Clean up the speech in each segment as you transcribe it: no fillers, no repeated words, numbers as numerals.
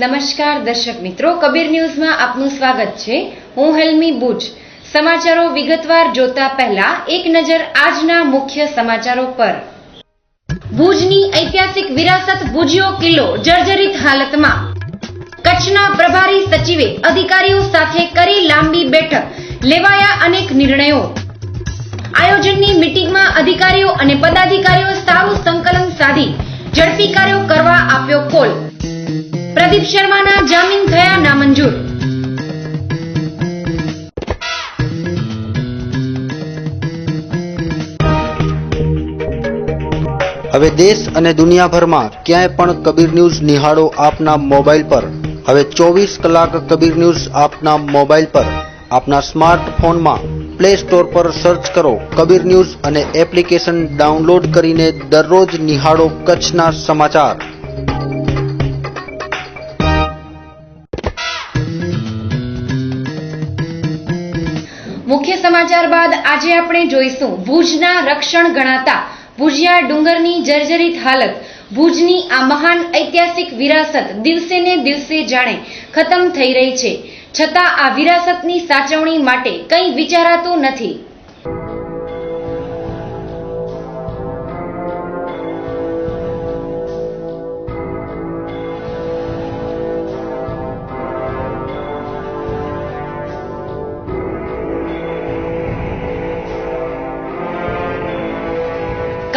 નમસ્કાર દર્શક મિત્રો, કબીર ન્યૂઝમાં આપનું સ્વાગત છે. હું હેલ્મી બુચ. સમાચારો વિગતવાર જોતા પહેલા એક નજર આજના મુખ્ય સમાચારો પર. ભુજની ઐતિહાસિક વિરાસત ભુજિયો કિલ્લો જર્જરિત હાલતમાં. કચ્છના પ્રભારી સચિવે અધિકારીઓ સાથે કરી લાંબી બેઠક, લેવાયા અનેક નિર્ણયો. આયોજનની મીટિંગમાં અધિકારીઓ અને પદાધિકારીઓ સારું સંકલન સાધી ઝડપી કાર્યો કરવા આપ્યો કોલ. પ્રદીપ શર્માના જામીન થયા નામંજૂર. હવે દેશ અને દુનિયાભરમાં ક્યાંય પણ કબીર ન્યૂઝ નિહાળો આપના મોબાઈલ પર. હવે 24 કલાક કબીર ન્યૂઝ આપના મોબાઈલ પર. આપના સ્માર્ટફોનમાં પ્લે સ્ટોર પર સર્ચ કરો કબીર ન્યૂઝ અને એપ્લિકેશન ડાઉનલોડ કરીને દરરોજ નિહાળો કચ્છના સમાચાર. મુખ્ય સમાચાર બાદ આજે આપણે જોઈશું ભુજના રક્ષણ ગણાતા ભુજિયા ડુંગરની જર્જરિત હાલત. ભુજની આ મહાન ઐતિહાસિક વિરાસત દિવસે ને દિવસે જાણે ખતમ થઈ રહી છે, છતાં આ વિરાસતની સાચવણી માટે કંઈ વિચારાતું નથી.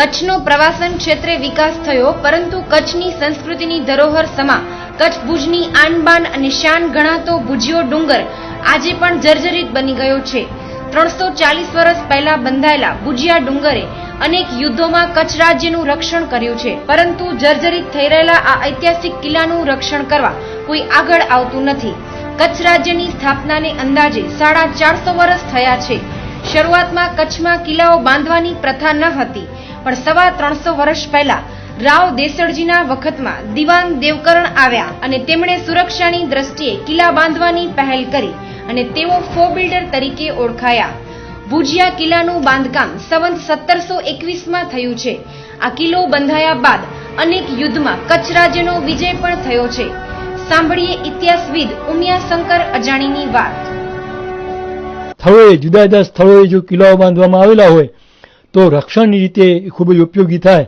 કચ્છનો પ્રવાસન ક્ષેત્રે વિકાસ થયો, પરંતુ કચ્છની સંસ્કૃતિની ધરોહર સમા કચ્છ ભુજની આનબાન અને શાન ગણાતો ભુજિયો ડુંગર આજે પણ જર્જરિત બની ગયો છે. 340 વર્ષ પહેલા બંધાયેલા ભુજિયા ડુંગરે અનેક યુદ્ધોમાં કચ્છ રાજ્યનું રક્ષણ કર્યું છે, પરંતુ જર્જરિત થઈ રહેલા આ ઐતિહાસિક કિલ્લાનું રક્ષણ કરવા કોઈ આગળ આવતું નથી. કચ્છ રાજ્યની સ્થાપનાને અંદાજે 450 વર્ષ થયા છે. શરૂઆતમાં કચ્છમાં કિલ્લાઓ બાંધવાની પ્રથા ન હતી, પણ 325 વર્ષ પહેલા રાવ દેસડજીના વખતમાં દિવાન દેવકરણ આવ્યા અને તેમણે સુરક્ષાની દ્રષ્ટિએ કિલ્લા બાંધવાની પહેલ કરી અને તેઓ ફો બિલ્ડર તરીકે ઓળખાયા. ભુજિયા કિલ્લાનું બાંધકામ સંવત 1721માં થયું છે. આ કિલ્લો બંધાયા બાદ અનેક યુદ્ધમાં કચ્છ રાજ્યનો વિજય પણ થયો છે. સાંભળીએ ઇતિહાસવિદ ઉમિયાશંકર અજાણીની વાત. સ્થળોએ જુદા જુદા સ્થળોએ જો કિલ્લાઓ બાંધવામાં આવેલા હોય તો રક્ષણની રીતે ખૂબ જ ઉપયોગી થાય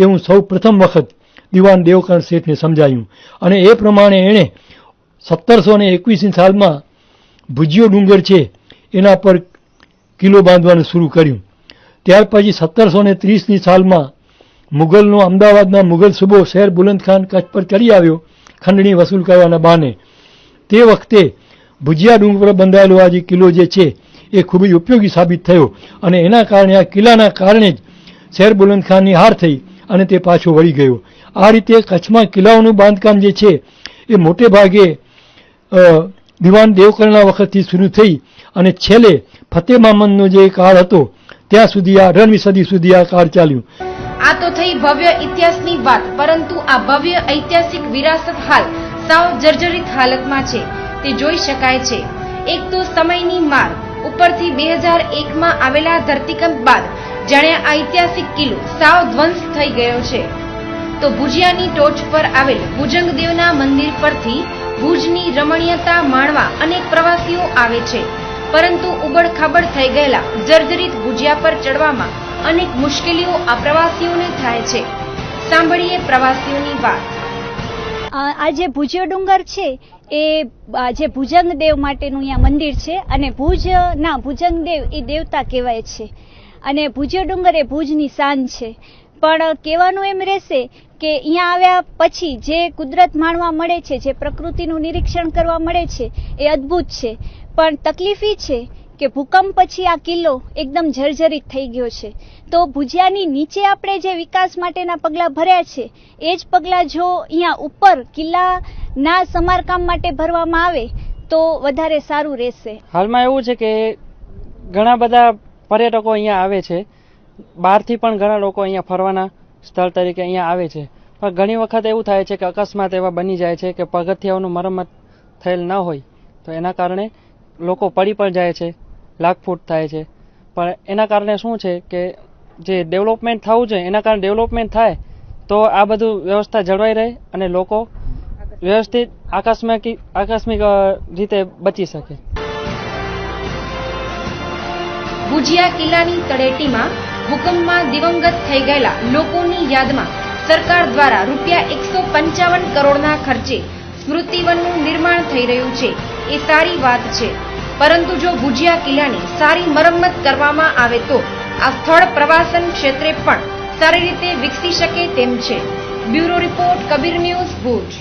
એવું સૌ પ્રથમ વખત દિવાન દેવકરણ શેઠને સમજાયું અને એ પ્રમાણે એણે 1721ની સાલમાં ભુજિયો ડુંગર છે એના પર કિલ્લો બાંધવાનું શરૂ કર્યું. ત્યાર પછી 1730ની સાલમાં મુગલનો અમદાવાદના મુગલ સુબો શેર બુલંદખાન કચ્છ પર ચડી આવ્યો ખંડણી વસૂલ કરવાના બહાને. તે વખતે ભુજિયા ડુંગર પર બંધાયેલો આ જે કિલ્લો જે છે એ ખૂબ જ ઉપયોગી સાબિત થયો અને એના કારણે આ કિલ્લાના કારણે જ શેર બુલંદખાનની હાર થઈ અને તે પાછો વળી ગયો. આ રીતે કચ્છમાં કિલ્લાઓનું બાંધકામ જે છે એ મોટે ભાગે દિવાન દેવકરણના વખતથી શરૂ થઈ અને છેલ્લે ફતેહ મામદનો જે કાળ હતો ત્યાં સુધી આ 18મી સદી સુધી આ કાળ ચાલ્યું. આ તો થઈ ભવ્ય ઇતિહાસની વાત, પરંતુ આ ભવ્ય ઐતિહાસિક વિરાસત હાલ સાવ જર્જરિત હાલતમાં છે, તે જોઈ શકાય છે. એક તો સમયની માર, ઉપરથી 2001માં આવેલા ધરતીકંપ બાદ જાણે આ ઐતિહાસિક કિલ્લો સાવ ધ્વંસ થઈ ગયો છે. તો ભુજિયાની ટોચ પર આવેલ ભુજંગદેવના મંદિર પરથી ભુજની રમણીયતા માણવા અનેક પ્રવાસીઓ આવે છે, પરંતુ ઉબડખાબડ થઈ ગયેલા જર્જરિત ભુજિયા પર ચડવામાં અનેક મુશ્કેલીઓ આ પ્રવાસીઓને થાય છે. સાંભળીએ પ્રવાસીઓની વાત. આ જે ભુજિયો ડુંગર છે એ જે ભુજંગદેવ માટેનું અહીંયા મંદિર છે અને ભુજંગદેવ એ દેવતા કહેવાય છે અને ભુજિયો ડુંગર એ ભુજની શાન છે. પણ કહેવાનું એમ રહેશે કે અહીંયા આવ્યા પછી જે કુદરત માણવા મળે છે, જે પ્રકૃતિનું નિરીક્ષણ કરવા મળે છે એ અદ્ભુત છે. પણ તકલીફ એ છે કે ભૂકંપ પછી આ કિલ્લો એકદમ જર્જરિત થઈ ગયો છે. તો ભુજિયાની નીચે આપણે જે વિકાસ માટેના પગલાં ભર્યા છે એ જ પગલાં જો અહીંયા ઉપર કિલ્લાના સમારકામ માટે ભરવામાં આવે તો વધારે સારું રહેશે. હાલમાં એવું છે કે ઘણા બધા પર્યટકો અહીંયા આવે છે, બહારથી પણ ઘણા લોકો અહીંયા ફરવાના સ્થળ તરીકે અહીંયા આવે છે. પણ ઘણી વખત એવું થાય છે કે અકસ્માત એવા બની જાય છે કે પગથિયાઓનું મરમ્મત થયેલ ન હોય તો એના કારણે લોકો પડી પણ જાય છે, લાગફૂટ થાય છે. પણ એના કારણે શું છે કે જે ડેવલપમેન્ટ થવું જોઈએ એના કારણે ડેવલપમેન્ટ થાય તો આ બધું વ્યવસ્થા જળવાઈ રહે અને લોકો વ્યવસ્થિત આકસ્મિક રીતે બચી શકે. ભુજિયા કિલ્લાની તળેટીમાં ભૂકંપમાં દિવંગત થઈ ગયેલા લોકોની યાદમાં સરકાર દ્વારા ₹155 કરોડના ખર્ચે સ્મૃતિવનનું નિર્માણ થઈ રહ્યું છે. એ સારી વાત છે, પરંતુ જો ભુજિયા કિલ્લાની સારી મરમ્મત કરવામાં આવે તો આ સ્થળ પ્રવાસન ક્ષેત્રે પણ સારી રીતે વિકસી શકે તેમ છે. Bureau report, Kabir news, Bhuj.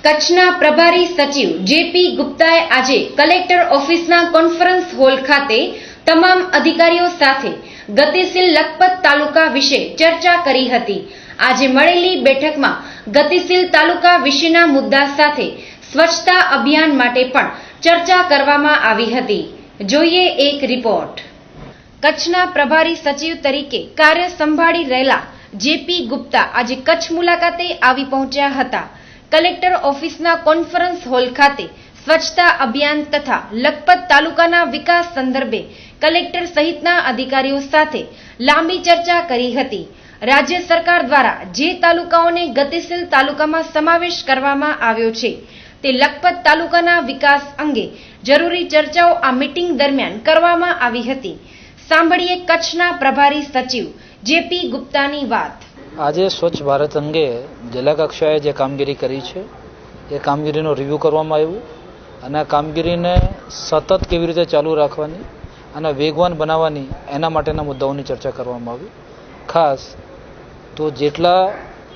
કચ્છના પ્રભારી સચિવ જેપી ગુપ્તાએ આજે કલેક્ટર ઓફિસના કોન્ફરન્સ હોલ ખાતે તમામ અધિકારીઓ સાથે ગતિશીલ લખપત તાલુકા વિશે ચર્ચા કરી હતી. આજે મળેલી બેઠકમાં ગતિશીલ તાલુકા વિશેના મુદ્દા સાથે સ્વચ્છતા અભિયાન માટે પણ ચર્ચા કરવામાં આવી હતી. જોઈએ એક રિપોર્ટ. કચ્છના પ્રભારી સચિવ તરીકે કાર્ય સંભાળી રહેલા જેપી ગુપ્તા આજે કચ્છ મુલાકાતે આવી પહોંચ્યા હતા. કલેક્ટર ઓફિસના કોન્ફરન્સ હોલ ખાતે સ્વચ્છતા અભિયાન તથા લખપત તાલુકાના વિકાસ સંદર્ભે કલેક્ટર સહિતના અધિકારીઓ સાથે લાંબી ચર્ચા કરી હતી. રાજ્ય સરકાર દ્વારા જે તાલુકાઓને ગતિશીલ તાલુકામાં સમાવેશ કરવામાં આવ્યો છે તે લખપત તાલુકાના વિકાસ અંગે જરૂરી ચર્ચાઓ આ મીટિંગ દરમિયાન કરવામાં આવી હતી. સાંભળીએ કચ્છના પ્રભારી સચિવ જેપી ગુપ્તાની વાત. આજે સ્વચ્છ ભારત અંગે જિલ્લા કક્ષાએ જે કામગીરી કરી છે એ કામગીરીનો રિવ્યૂ કરવામાં આવ્યું અને આ કામગીરીને સતત કેવી રીતે ચાલુ રાખવાની અને વેગવાન બનાવવાની એના માટેના મુદ્દાઓની ચર્ચા કરવામાં આવી. ખાસ તો જેટલા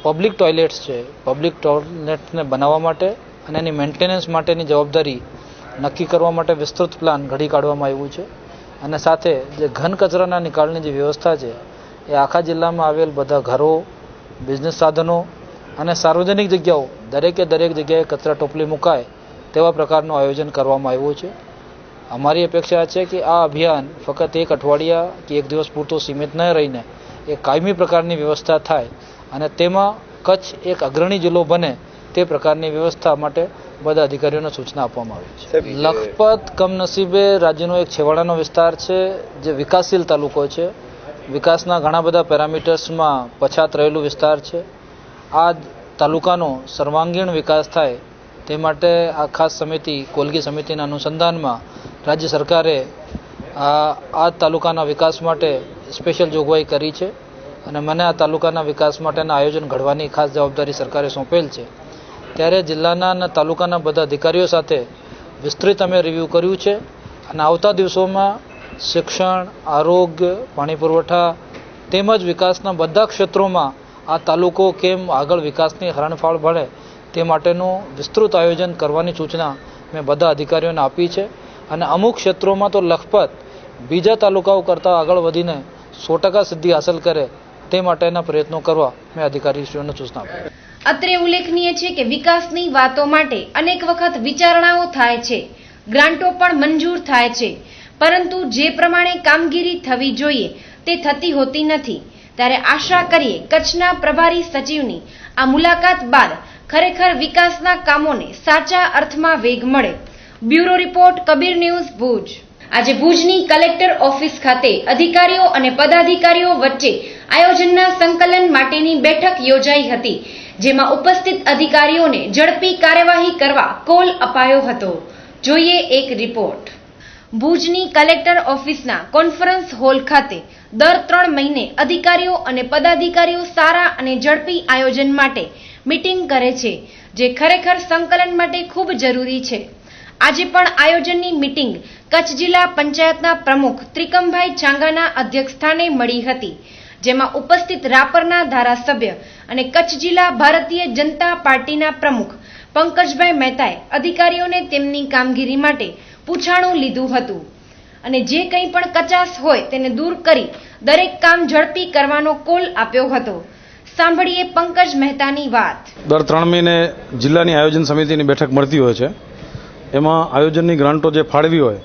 પબ્લિક ટોયલેટ્સ છે, પબ્લિક ટોયલેટ્સને બનાવવા માટે અને એની મેન્ટેનન્સ માટેની જવાબદારી નક્કી કરવા માટે વિસ્તૃત પ્લાન ઘડી કાઢવામાં આવ્યું છે અને સાથે જે ઘન કચરાના નિકાલની જે વ્યવસ્થા છે એ આખા જિલ્લામાં આવેલ બધા ઘરો, બિઝનેસ સાધનો અને સાર્વજનિક જગ્યાઓ દરેકે દરેક જગ્યાએ કચરા ટોપલી મુકાય તેવા પ્રકારનું આયોજન કરવામાં આવ્યું છે. અમારી અપેક્ષા છે કે આ અભિયાન ફક્ત એક અઠવાડિયા કે એક દિવસ પૂરતો સીમિત ન રહીને એ કાયમી પ્રકારની વ્યવસ્થા થાય અને તેમાં કચ્છ એક અગ્રણી જિલ્લો બને તે પ્રકારની વ્યવસ્થા માટે બધા અધિકારીઓને સૂચના આપવામાં આવી છે. લખપત કમનસીબે રાજ્યનો એક છેવાડાનો વિસ્તાર છે જે વિકાસશીલ તાલુકો છે. વિકાસના ઘણા બધા પેરામીટર્સમાં પછાત રહેલું વિસ્તાર છે. આ તાલુકાનો સર્વાંગીણ વિકાસ થાય તે માટે આ ખાસ સમિતિ, કોલગી સમિતિના અનુસંધાનમાં રાજ્ય સરકારે આ તાલુકાના વિકાસ માટે સ્પેશિયલ જોગવાઈ કરી છે અને મને આ તાલુકાના વિકાસ માટેના આયોજન ઘડવાની ખાસ જવાબદારી સરકારે સોંપેલ છે. ત્યારે જિલ્લાના અને તાલુકાના બધા અધિકારીઓ સાથે વિસ્તૃત અમે રિવ્યૂ કર્યું છે અને આવતા દિવસોમાં શિક્ષણ, આરોગ્ય, પાણી પુરવઠા તેમજ વિકાસના બધા ક્ષેત્રોમાં આ તાલુકો કેમ આગળ વિકાસની હરણફાળ ભળે તે માટેનું વિસ્તૃત આયોજન કરવાની સૂચના મેં બધા અધિકારીઓને આપી છે અને અમુક ક્ષેત્રોમાં તો લખપત બીજા તાલુકાઓ કરતાં આગળ વધીને 100% સિદ્ધિ હાંસલ કરે તે માટેના પ્રયત્નો કરવા મેં અધિકારીશ્રીઓને સૂચના આપી. અત્રે ઉલ્લેખનીય છે કે વિકાસની વાતો માટે અનેક વખત વિચારણાઓ થાય છે, ગ્રાન્ટો પણ મંજૂર થાય છે, પરંતુ જે પ્રમાણે કામગીરી થવી જોઈએ તે થતી હોતી નથી. ત્યારે આશા કરીએ કચ્છના પ્રભારી સચિવની આ મુલાકાત બાદ ખરેખર વિકાસના કામોને સાચા અર્થમાં વેગ મળે. Bureau report, Kabir news, Bhuj. આજે ભુજની કલેક્ટર ઓફિસ ખાતે અધિકારીઓ અને પદાધિકારીઓ વચ્ચે આયોજનના સંકલન માટેની બેઠક યોજાઈ હતી, જેમાં ઉપસ્થિત અધિકારીઓને ઝડપી કાર્યવાહી કરવા કોલ અપાયો હતો. જોઈએ એક રિપોર્ટ. ભુજની કલેક્ટર ઓફિસના કોન્ફરન્સ હોલ ખાતે દર 3 મહિને અધિકારીઓ અને પદાધિકારીઓ સારા અને ઝડપી આયોજન માટે મીટિંગ કરે છે, જે ખરેખર સંકલન માટે ખૂબ જરૂરી છે. આજે પણ આયોજનની મીટિંગ કચ્છ જિલ્લા પંચાયતના પ્રમુખ ત્રિકમભાઈ ચાંગાના અધ્યક્ષસ્થાને મળી હતી, જેમાં ઉપસ્થિત રાપરના ધારાસભ્ય અને કચ્છ જિલ્લા ભારતીય જનતા પાર્ટીના પ્રમુખ પંકજભાઈ મહેતાએ અધિકારીઓને તેમની કામગીરી માટે પૂછાણું લીધું હતું અને જે કંઈ પણ કચાશ હોય તેને દૂર કરી દરેક કામ ઝડપી કરવાનો કોલ આપ્યો હતો. સાંભળીએ પંકજ મહેતાની વાત. દર 3 મહિને જિલ્લાની આયોજન સમિતિની બેઠક મળતી હોય છે. એમાં આયોજનની ગ્રાન્ટો જે ફાળવી હોય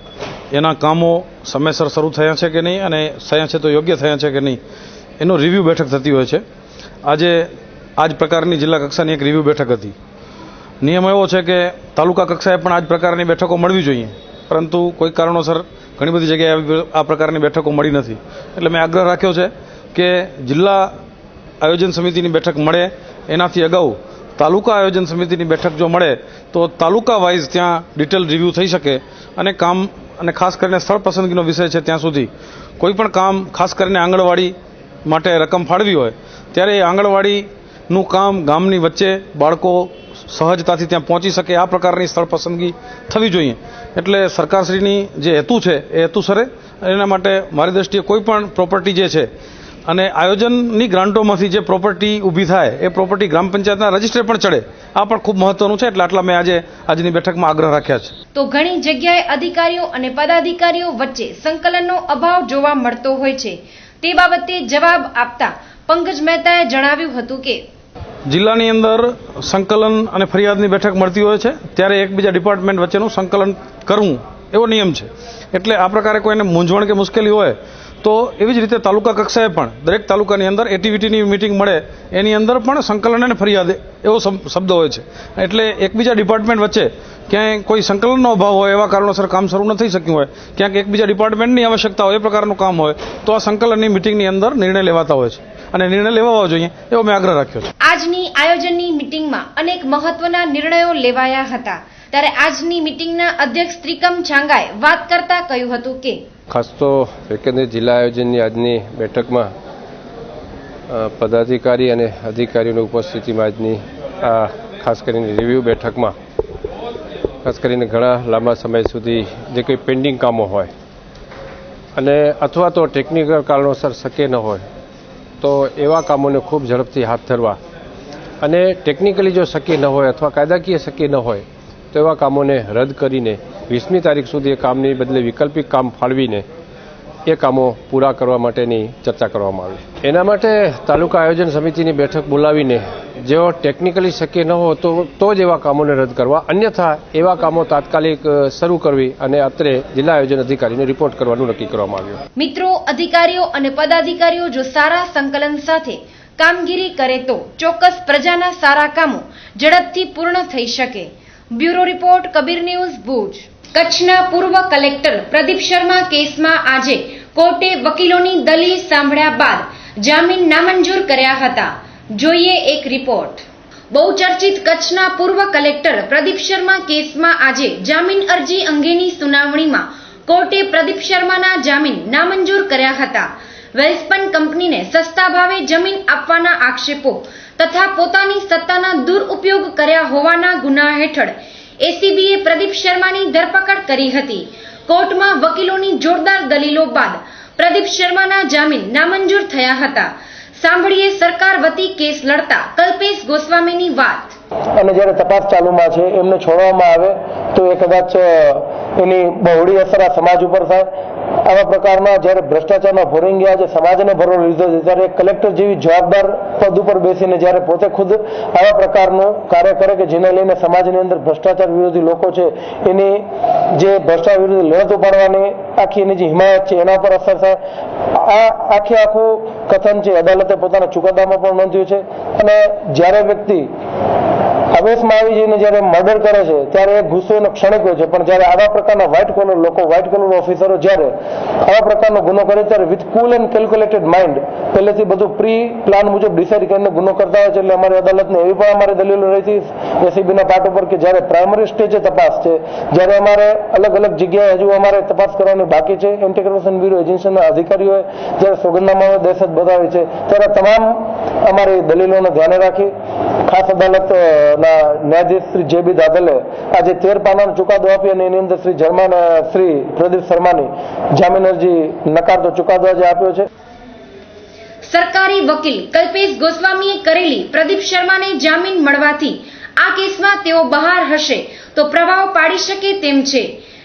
એના કામો સમયસર શરૂ થયા છે કે નહીં અને થયા છે તો યોગ્ય થયા છે કે નહીં એનો રિવ્યૂ બેઠક થતી હોય છે. આજે આ જ પ્રકારની જિલ્લા કક્ષાની એક રિવ્યૂ બેઠક હતી. નિયમ એવો છે કે તાલુકા કક્ષાએ પણ આ જ પ્રકારની બેઠકો મળવી જોઈએ, પરંતુ કોઈ કારણોસર ઘણી બધી જગ્યાએ આ પ્રકારની બેઠકો મળી નથી. એટલે મેં આગ્રહ રાખ્યો છે કે જિલ્લા આયોજન સમિતિની બેઠક મળે એનાથી અગાઉ તાલુકા આયોજન સમિતિની બેઠક જો મળે તો તાલુકા વાઇઝ ત્યાં ડિટેલ રિવ્યૂ થઈ શકે અને કામ અને ખાસ કરીને સ્થળ પસંદગીનો વિષય છે ત્યાં સુધી કોઈ પણ કામ ખાસ કરીને આંગણવાડી માટે રકમ ફાળવી હોય ત્યારે એ આંગણવાડીનું કામ ગામની વચ્ચે બાળકો સહજતાથી ત્યાં પહોંચી શકે આ પ્રકારની સ્થળ પસંદગી થવી જોઈએ. એટલે સરકારશ્રીની જે હેતુ છે એ હેતુસરે એના માટે મારી દ્રષ્ટિએ કોઈ પણ પ્રોપર્ટી જે છે અને આયોજનની ગ્રાન્ટોમાંથી જે પ્રોપર્ટી ઊભી થાય એ પ્રોપર્ટી ગ્રામ પંચાયતના રજિસ્ટ્રે પણ ચડે આ પણ ખૂબ મહત્વનું છે. એટલે આટલા મેં આજની બેઠકમાં આગ્રહ રાખ્યા છે. તો ઘણી જગ્યાએ અધિકારીઓ અને પદાધિકારીઓ વચ્ચે સંકલનનો અભાવ જોવા મળતો હોય છે. તે બાબતે જવાબ આપતા પંકજ મહેતાએ જણાવ્યું હતું કે જિલ્લાની અંદર સંકલન અને ફરિયાદની બેઠક મળતી હોય છે ત્યારે એકબીજા ડિપાર્ટમેન્ટ વચ્ચેનું સંકલન કરવું એવો નિયમ છે. એટલે આ પ્રકારે કોઈને મૂંઝવણ કે મુશ્કેલી હોય તો એવી જ રીતે તાલુકા કક્ષાએ પણ દરેક તાલુકાની અંદર એટીવીટીની મિટિંગ મળે એની અંદર પણ સંકલન અને ફરિયાદ એવો શબ્દ હોય છે. એટલે એકબીજા ડિપાર્ટમેન્ટ વચ્ચે ક્યાંય કોઈ સંકલનનો અભાવ હોય એવા કારણોસર કામ શરૂ ન થઈ શક્યું હોય ક્યાંક એકબીજા ડિપાર્ટમેન્ટની આવશ્યકતા હોય એ પ્રકારનું કામ હોય તો આ સંકલનની મિટિંગની અંદર નિર્ણય લેવાતા હોય છે અને નિર્ણય લેવા જોઈએ એવો મેં આગ્રહ રાખ્યો છે. આજની આયોજનની મિટિંગમાં અનેક મહત્વના નિર્ણયો લેવાયા હતા. ત્યારે આજની મિટિંગના અધ્યક્ષ ત્રિકમ છાંગાએ વાત કરતા કહ્યું હતું કે ખાસ તો એકંદરે જિલ્લા આયોજનની આજની બેઠકમાં પદાધિકારી અને અધિકારીઓની ઉપસ્થિતિમાં આજની આ ખાસ કરીને રિવ્યૂ બેઠકમાં ખાસ કરીને ઘણા લાંબા સમય સુધી જે કંઈ પેન્ડિંગ કામો હોય અને અથવા તો ટેકનિકલ કારણોસર શક્ય ન હોય તો એવા કામોને ખૂબ ઝડપથી હાથ ધરવા અને ટેકનિકલી જો શક્ય ન હોય અથવા કાયદાકીય શક્ય ન હોય તો એવા કામોને રદ કરીને 20મી તારીખ સુધી એ કામની બદલે વૈકલ્પિક કામ ફાળવીને એ કામો પૂરા કરવા માટેની ચર્ચા કરવામાં આવી. એના માટે તાલુકા આયોજન સમિતિની બેઠક બોલાવીને જેઓ ટેકનિકલી શક્ય ન હોય તો જ એવા કામોને રદ કરવા, અન્યથા એવા કામો તાત્કાલિક શરૂ કરવી અને અત્રે જિલ્લા આયોજન અધિકારીને રિપોર્ટ કરવાનું નક્કી કરવામાં આવ્યું. મિત્રો, અધિકારીઓ અને પદાધિકારીઓ જો સારા સંકલન સાથે કામગીરી કરે તો ચોક્કસ પ્રજાના સારા કામો ઝડપથી પૂર્ણ થઈ શકે. Bureau report, Kabir news, Bhuj. કચ્છના પૂર્વ કલેક્ટર પ્રદીપ શર્મા કેસમાં આજે કોર્ટે વકીલોની દલીલ સાંભળ્યા બાદ જામીન નામંજૂર કર્યા હતા. જોઈએ એક રિપોર્ટ. બહુચર્ચિત કચ્છના પૂર્વ કલેક્ટર પ્રદીપ શર્મા કેસમાં આજે જામીન અરજી અંગેની સુનાવણીમાં કોર્ટે પ્રદીપ શર્માના જામીન નામંજૂર કર્યા હતા. વેલ્સપન કંપનીને સસ્તા ભાવે જમીન આપવાના આક્ષેપો તથા પોતાની સત્તાના દુરુપયોગ કર્યા હોવાના ગુના હેઠળ એસીબીએ પ્રદીપ શર્માની ધરપકડ કરી હતી. કોર્ટમાં વકીલોની જોરદાર દલીલો બાદ પ્રદીપ શર્માના જામીન નામંજૂર થયા હતા. સાંભળીએ સરકાર વતી કેસ લડતા કલ્પેશ ગોસ્વામીની વાત. અને જ્યારે તપાસ ચાલુમાં છે એમને છોડવામાં આવે તો એ કદાચ એની બહોળી અસર આ સમાજ ઉપર થાય. આવા પ્રકારના જ્યારે ભ્રષ્ટાચારના ભોરિંગિયા જે સમાજને ભરો લીધો છે ત્યારે કલેક્ટર જેવી જવાબદાર પદ ઉપર બેસીને જ્યારે પોતે ખુદ આવા પ્રકારનું કાર્ય કરે કે જેને લઈને સમાજની અંદર ભ્રષ્ટાચાર વિરોધી લોકો છે એની જે ભ્રષ્ટાચાર વિરોધી લડત ઉપાડવાની આખી એની જે હિમાયત છે એના પર અસર થાય. આ આખું કથન છે અદાલતે પોતાના ચુકાદામાં પણ નોંધ્યું છે. અને જ્યારે વ્યક્તિ આવેશમાં આવી જઈને જ્યારે મર્ડર કરે છે ત્યારે એ ગુસ્સો એનો ક્ષણિક હોય છે, પણ જ્યારે આવા પ્રકારના વ્હાઇટ કોલર લોકો, વ્હાઇટ કોલર ઓફિસરો જ્યારે આવા પ્રકારનો ગુનો કરે ત્યારે with cool and calculated mind પહેલેથી બધું પ્રી પ્લાન મુજબ ડિસાઇડ કરીને ગુનો કરતા હોય છે. એટલે અમારી અદાલતને એવી પણ અમારી દલીલો રહી હતી એસીબીના પાર્ટ ઉપર કે જ્યારે પ્રાઇમરી સ્ટેજે તપાસ છે, જ્યારે અમારે અલગ અલગ જગ્યાએ હજુ અમારે તપાસ કરવાની બાકી છે, એન્ટી કરપ્શન બ્યુરો એજન્સીના અધિકારીઓએ જ્યારે સોગંદનામાઓ દહેશત બતાવી છે ત્યારે તમામ અમારી દલીલોને ધ્યાને રાખી ખાસ અદાલતના ન્યાયાધીશ શ્રી જે.બી. દાદલે આજે 13 પાનાનો ચુકાદો આપી અને એની અંદર શ્રી પ્રદીપ શર્માની જામીન અરજી નકારતો ચુકાદો આજે આપ્યો છે. સરકારી વકીલ કલ્પેશ ગોસ્વામીએ કરેલી પ્રદીપ શર્માને જામીન મળવાથી આ કેસમાં તેઓ બહાર હશે તો પ્રભાવ પાડી શકે તેમ છે.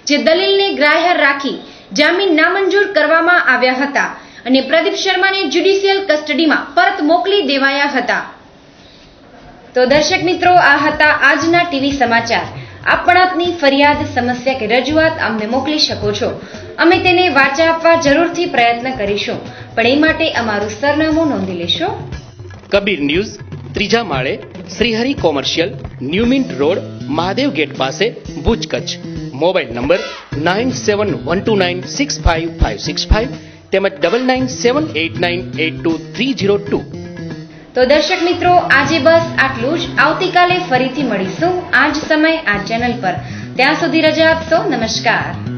જે દલીલને ગ્રાહ્ય રાખી જામીન નામંજૂર કરવામાં આવ્યા હતા અને પ્રદીપ શર્માને જ્યુડિશિયલ કસ્ટડીમાં પરત મોકલી દેવાયા હતા. તો દર્શક મિત્રો, આ હતા આજના ટીવી સમાચાર. આપ પણ આપની ફરિયાદ, સમસ્યા કે રજૂઆત અમને મોકલી શકો છો. અમે તેને વાચા આપવા જરૂરથી પ્રયત્ન કરીશું, પણ એ માટે અમારું સરનામું નોંધી લેશો. કબીર ન્યૂઝ, 3જા માળે, Shrihari commercial, new mint road, Mahadev gate પાસે, ભુજ, કચ્છ. મોબાઈલ નંબર 9712965565 તેમજ 9978982302. તો દર્શક મિત્રો, આજે બસ આટલું જ. આવતીકાલે ફરીથી મળીશું આ જ સમય આ ચેનલ પર. ત્યાં સુધી રજા આપશો. નમસ્કાર.